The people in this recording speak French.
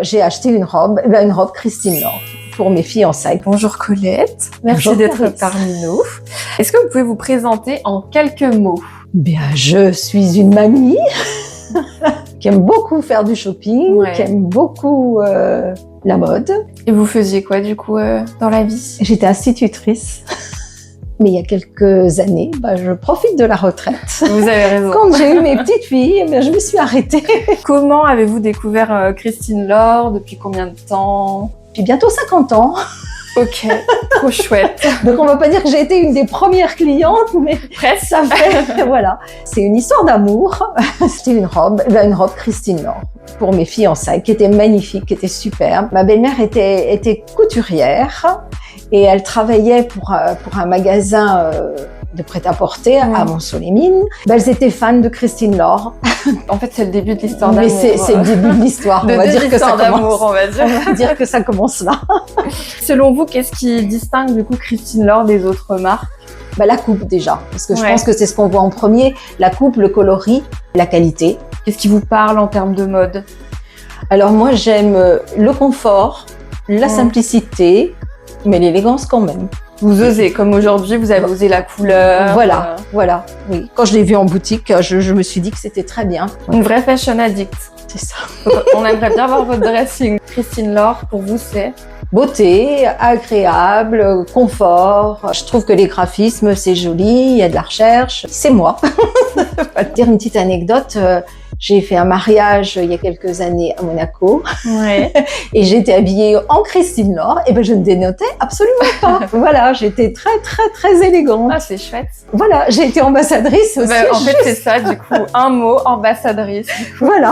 J'ai acheté une robe Christine Lord pour mes fiançailles. Bonjour Colette, merci d'être parmi nous. Est-ce que vous pouvez vous présenter en quelques mots? Bien, je suis une mamie qui aime beaucoup faire du shopping, qui aime beaucoup la mode. Et vous faisiez quoi du coup dans la vie? J'étais institutrice. Mais il y a quelques années, je profite de la retraite. Vous avez raison. Quand j'ai eu mes petites filles, je me suis arrêtée. Comment avez-vous découvert Christine Lord? Depuis combien de temps? Depuis bientôt 50 ans. Ok, trop chouette. Donc on va pas dire que j'ai été une des premières clientes, mais presque. Ça fait, voilà. C'est une histoire d'amour. C'était une robe Christine Lord pour mes fiançailles, qui était magnifique, qui était superbe. Ma belle-mère était couturière. Et elle travaillait pour un magasin de prêt-à-porter à Mont-Soleil-Mines. Elles étaient fans de Christine Lord. En fait, c'est le début de l'histoire d'amour. Mais c'est le début de l'histoire. On va dire que ça commence. On va dire que ça commence là. Selon vous, qu'est-ce qui distingue du coup Christine Lord des autres marques? La coupe déjà, parce que je pense que c'est ce qu'on voit en premier. La coupe, le coloris, la qualité. Qu'est-ce qui vous parle en termes de mode? Alors moi, j'aime le confort, la simplicité, mais l'élégance quand même. Vous osez, comme aujourd'hui, vous avez osé la couleur. Voilà, oui. Quand je l'ai vu en boutique, je me suis dit que c'était très bien. Une vraie fashion addict. C'est ça. On aimerait bien voir votre dressing. Christine Lord, pour vous, c'est? Beauté, agréable, confort. Je trouve que les graphismes, c'est joli, il y a de la recherche. C'est moi. Je vais te dire une petite anecdote. J'ai fait un mariage il y a quelques années à Monaco. Et j'étais habillée en Christine Lord. Et je ne dénotais absolument pas. Voilà, j'étais très, très, très élégante. Ah, c'est chouette. Voilà, j'ai été ambassadrice aussi. En fait, c'est ça, du coup. Un mot, ambassadrice. Voilà.